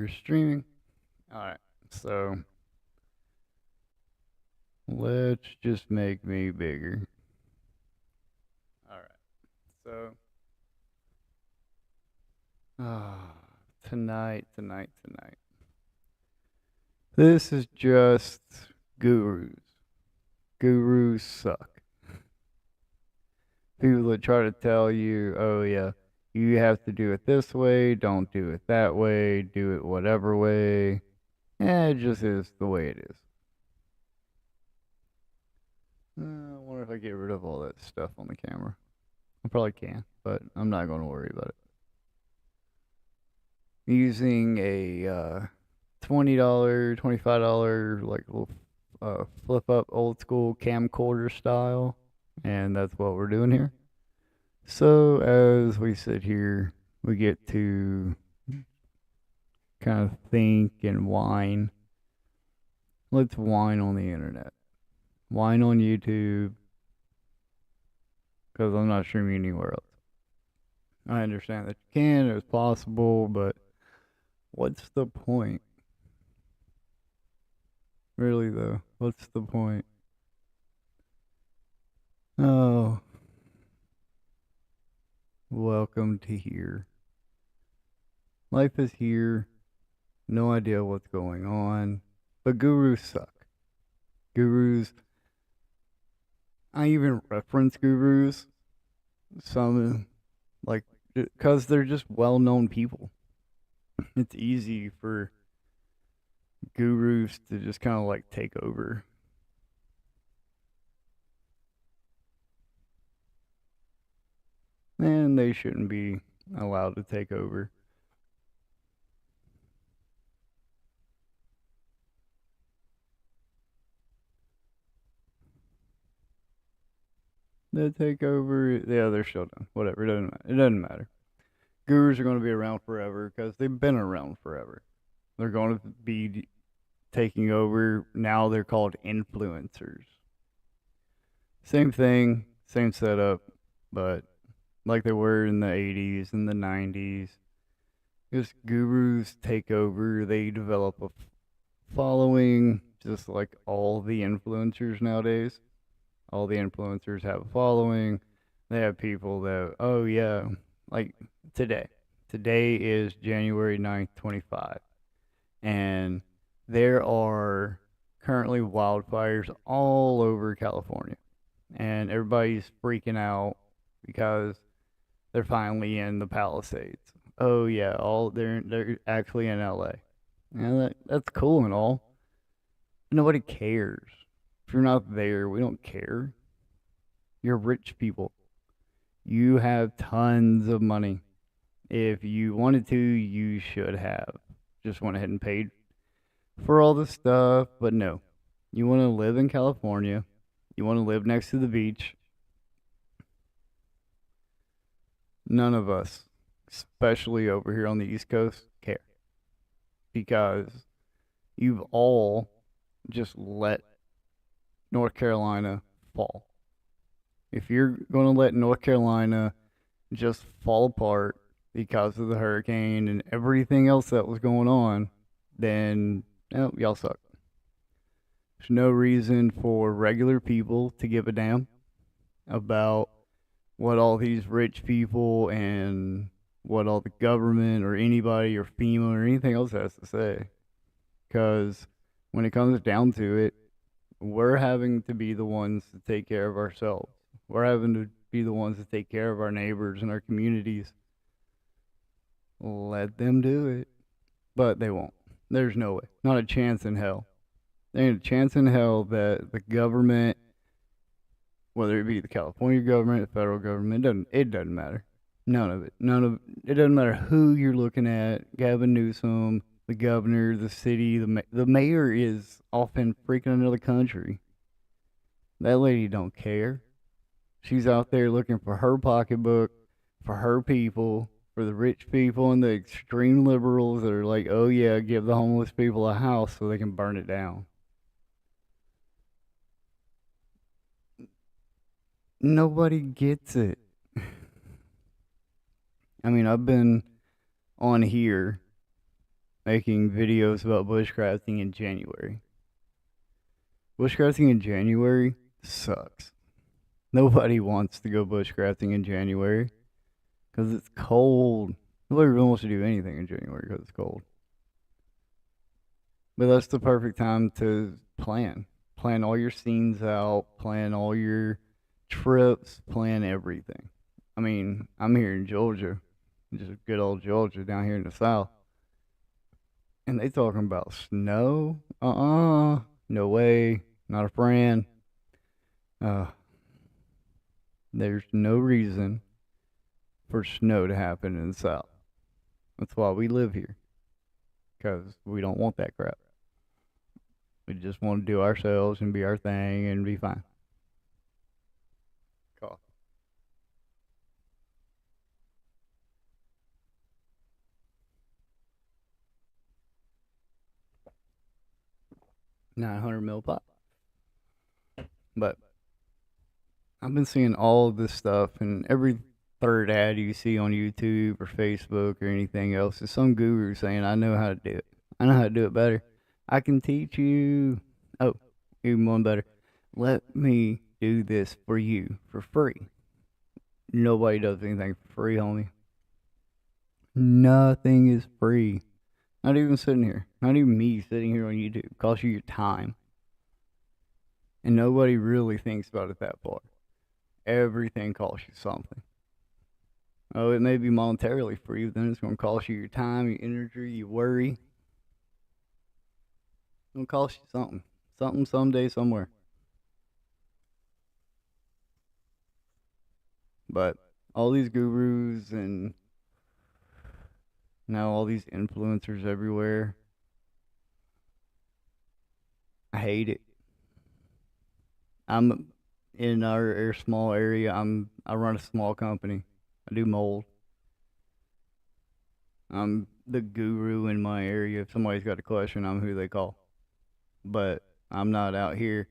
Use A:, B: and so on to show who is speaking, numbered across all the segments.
A: We're streaming. Alright, so let's just make me bigger. Alright, so tonight. This is just gurus. Gurus suck. People that try to tell you, oh yeah, you have to do it this way, don't do it that way, do it whatever way. It just is the way it is. I wonder if I get rid of all that stuff on the camera. I probably can, but I'm not going to worry about it. Using a $20, $25 like little flip up old school camcorder style, and that's what we're doing here. So as we sit here, we get to kind of think and whine. Let's whine on the internet, whine on YouTube, because I'm not streaming anywhere else. I understand that you can, it's possible, but what's the point? Really, though, what's the point? Oh, welcome to here. Life is here, no idea what's going on, but gurus suck. Gurus, I even reference gurus, some, like, because they're just well known people. It's easy for gurus to just kind of like take over. And they shouldn't be allowed to take over. They take over, yeah, they're still done. Whatever, it doesn't matter. Gurus are going to be around forever because they've been around forever. They're going to be taking over. Now they're called influencers. Same thing, same setup, but like they were in the 80s and the 90s. Just gurus take over. They develop a following, just like all the influencers nowadays. All the influencers have a following. They have people that, oh yeah, like today. Today is January 9th, 25. And there are currently wildfires all over California. And everybody's freaking out because they're finally in the Palisades. Oh yeah, all they're actually in LA. And that's cool and all. But nobody cares. If you're not there, we don't care. You're rich people. You have tons of money. If you wanted to, you should have. Just went ahead and paid for all the stuff, but no. You want to live in California. You want to live next to the beach. None of us, especially over here on the East Coast, care. Because you've all just let North Carolina fall. If you're going to let North Carolina just fall apart because of the hurricane and everything else that was going on, then y'all suck. There's no reason for regular people to give a damn about what all these rich people and what all the government or anybody or FEMA or anything else has to say. Because when it comes down to it, we're having to be the ones to take care of ourselves. We're having to be the ones to take care of our neighbors and our communities. Let them do it. But they won't. There's no way. Not a chance in hell. There ain't a chance in hell that the government, whether it be the California government, the federal government, it doesn't matter. None of it. It doesn't matter who you're looking at. Gavin Newsom, the governor, the city, the mayor is off in freaking another country. That lady don't care. She's out there looking for her pocketbook, for her people, for the rich people and the extreme liberals that are like, oh yeah, give the homeless people a house so they can burn it down. Nobody gets it. I mean, I've been on here making videos about bushcrafting in January. Bushcrafting in January sucks. Nobody wants to go bushcrafting in January because it's cold. Nobody really wants to do anything in January because it's cold. But that's the perfect time to plan. Plan all your scenes out, plan all your trips, plan everything. I mean, I'm here in Georgia, just good old Georgia down here in the South, and they talking about snow. No way, not a friend. Uh, there's no reason for snow to happen in the South. That's why we live here, because we don't want that crap. We just want to do ourselves and be our thing and be fine. Cool. 900 mil pop. But I've been seeing all of this stuff, and every third ad you see on YouTube or Facebook or anything else is some guru saying, I know how to do it. I know how to do it better. I can teach you. Oh, even one better. Let me do this for you for free. Nobody does anything for free, homie. Nothing is free. Not even sitting here. Not even me sitting here on YouTube. It costs you your time. And nobody really thinks about it that far. Everything costs you something. Oh, it may be monetarily free, but then it's going to cost you your time, your energy, your worry. It's going to cost you something. Something someday, somewhere. But all these gurus and now all these influencers everywhere, I hate it. I'm in our small area. I run a small company. I do mold. I'm the guru in my area. If somebody's got a question, I'm who they call. But I'm not out here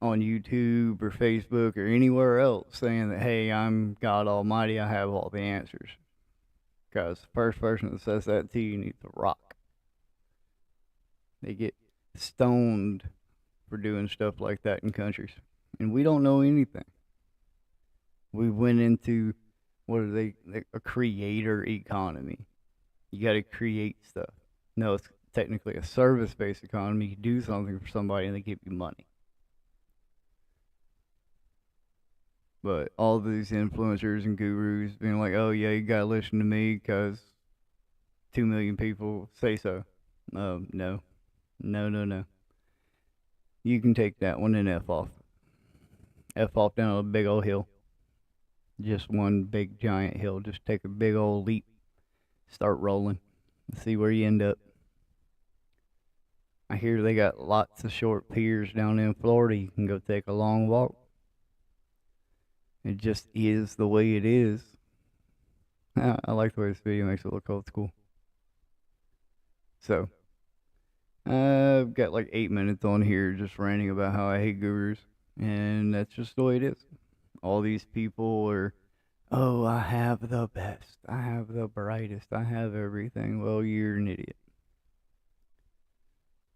A: on YouTube or Facebook or anywhere else saying that, hey, I'm God Almighty. I have all the answers. Because the first person that says that to you needs a rock. They get stoned for doing stuff like that in countries. And we don't know anything. We went into, what are they, a creator economy. You got to create stuff. No, it's technically a service-based economy. You do something for somebody and they give you money. But all these influencers and gurus being like, oh yeah, you gotta listen to me because 2 million people say so. No. No, no, no. You can take that one and F off. F off down a big old hill. Just one big giant hill. Just take a big old leap. Start rolling. See where you end up. I hear they got lots of short piers down in Florida. You can go take a long walk. It just is the way it is. I like the way this video makes it look old school. So, I've got like 8 minutes on here just ranting about how I hate gurus. And that's just the way it is. All these people are, oh, I have the best. I have the brightest. I have everything. Well, you're an idiot.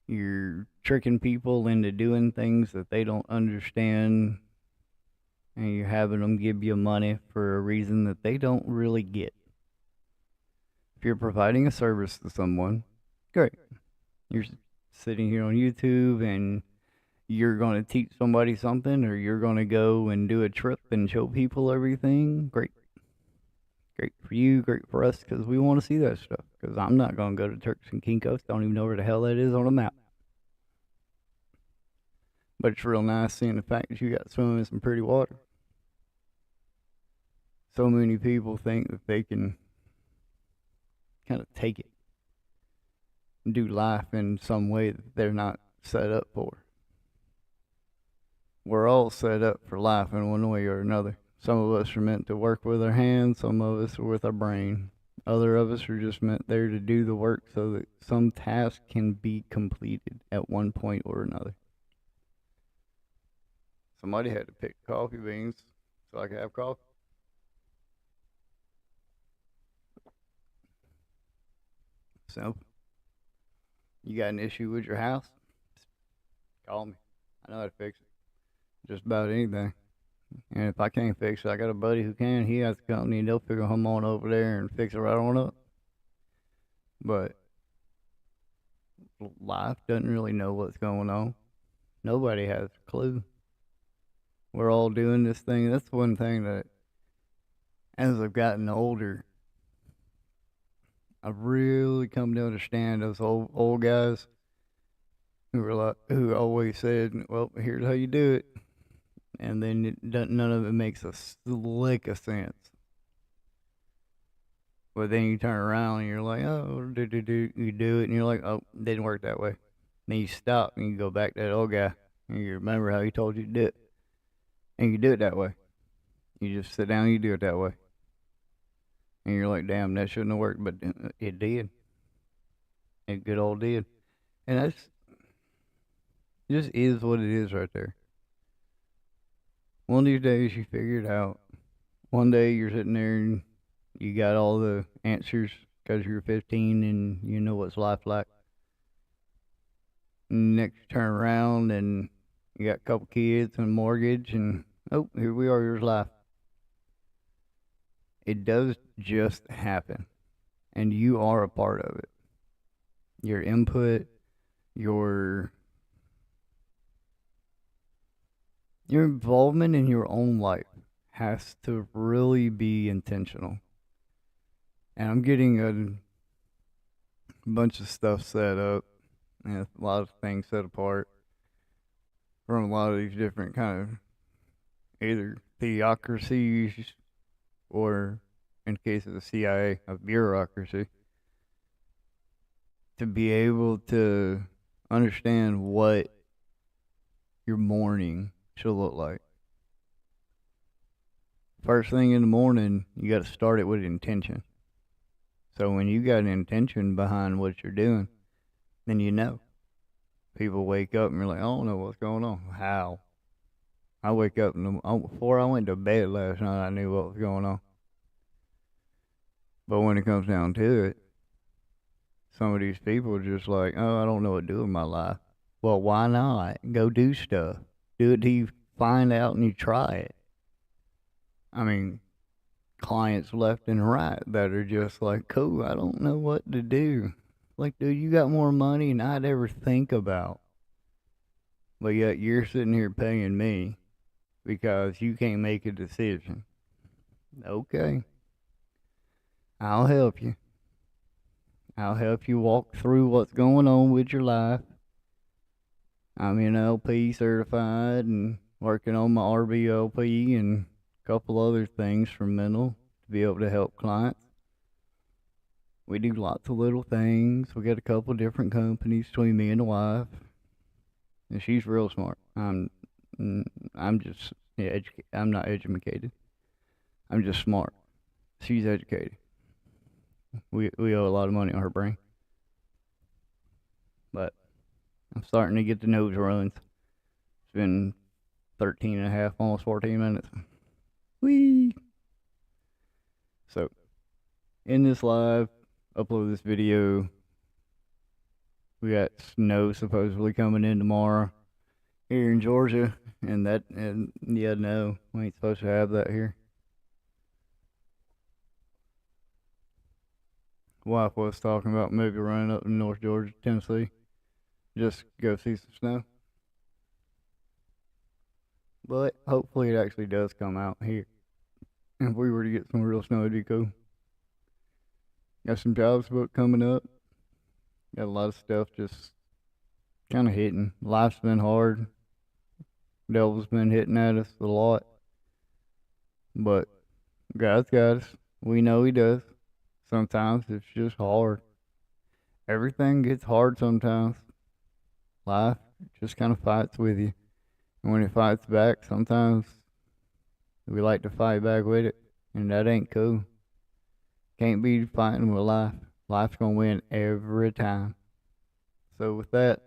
A: You're tricking people into doing things that they don't understand. And you're having them give you money for a reason that they don't really get. If you're providing a service to someone, great. You're sitting here on YouTube and you're going to teach somebody something, or you're going to go and do a trip and show people everything, great. Great for you, great for us, because we want to see that stuff. Because I'm not going to go to Turks and Caicos. Don't even know where the hell that is on a map. But it's real nice seeing the fact that you got swimming in some pretty water. So many people think that they can kind of take it and do life in some way that they're not set up for. We're all set up for life in one way or another. Some of us are meant to work with our hands, some of us are with our brain. Other of us are just meant there to do the work so that some task can be completed at one point or another. Somebody had to pick coffee beans so I could have coffee. Simple. You got an issue with your house? Call me. I know how to fix it. Just about anything. And if I can't fix it, I got a buddy who can. He has a company, and they'll figure him on over there and fix it right on up. But life doesn't really know what's going on. Nobody has a clue. We're all doing this thing. That's one thing that, as I've gotten older, I've really come to understand those old guys who always said, "Well, here's how you do it," and then none of it makes a lick of sense. But then you turn around and you're like, "Oh, you do it," and you're like, "Oh, it didn't work that way." Then you stop and you go back to that old guy and you remember how he told you to do it, and you do it that way. You just sit down and you do it that way, and you're like, "Damn, that shouldn't have worked," but it did. It good old did, and that's just is what it is right there. One of these days you figure it out. One day you're sitting there and you got all the answers because you're 15 and you know what's life like. Next you turn around and you got a couple kids and a mortgage and oh, here we are, here's life. It does just happen, and you are a part of it. Your input, your involvement in your own life has to really be intentional. And I'm getting a bunch of stuff set up and a lot of things set apart from a lot of these different kind of either theocracies or, in case of the CIA, a bureaucracy, to be able to understand what your morning should look like. First thing in the morning, you got to start it with intention. So when you got an intention behind what you're doing, then you know. People wake up and you're like, I don't know what's going on. How? I wake up before I went to bed last night, I knew what was going on. But when it comes down to it, some of these people are just like, oh, I don't know what to do with my life. Well, why not? Go do stuff. Do it till you find out and you try it. I mean, clients left and right that are just like, cool, I don't know what to do. Like, dude, you got more money than I'd ever think about. But yet you're sitting here paying me because you can't make a decision. Okay. I'll help you. I'll help you walk through what's going on with your life. I'm NLP certified and working on my RBLP and a couple other things for mental to be able to help clients. We do lots of little things. We got a couple different companies between me and the wife, and she's real smart. I'm just I'm not educated. I'm just smart. She's educated. We owe a lot of money on her brain, but I'm starting to get the nose runs. It's been 13 and a half, almost 14 minutes. Whee! So, in this live, upload this video. We got snow supposedly coming in tomorrow here in Georgia, and yeah, no, we ain't supposed to have that here. Wife was talking about maybe running up in North Georgia, Tennessee, just go see some snow. But hopefully it actually does come out here. And if we were to get some real snow, it'd be cool. Got some jobs booked coming up. Got a lot of stuff just kind of hitting. Life's been hard. Devil's been hitting at us a lot. But God's got us. We know He does. Sometimes it's just hard. Everything gets hard sometimes. Life just kind of fights with you. And when it fights back, sometimes we like to fight back with it. And that ain't cool. Can't be fighting with life. Life's gonna win every time. So with that,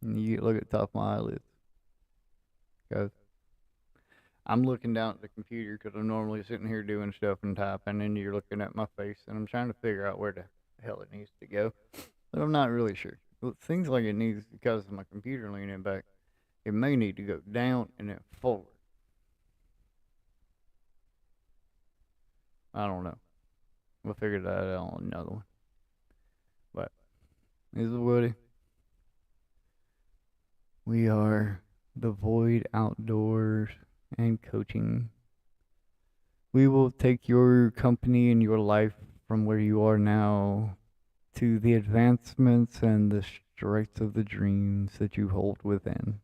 A: you look at the top of my eyelids. Cause I'm looking down at the computer because I'm normally sitting here doing stuff and typing, and you're looking at my face, and I'm trying to figure out where the the hell it needs to go, but I'm not really sure. Well, things like it needs, because of my computer leaning back, it may need to go down and then forward. I don't know. We'll figure that out on another one. But this is Woody. We are the Void Outdoors and Coaching. We will take your company and your life from where you are now to the advancements and the strengths of the dreams that you hold within.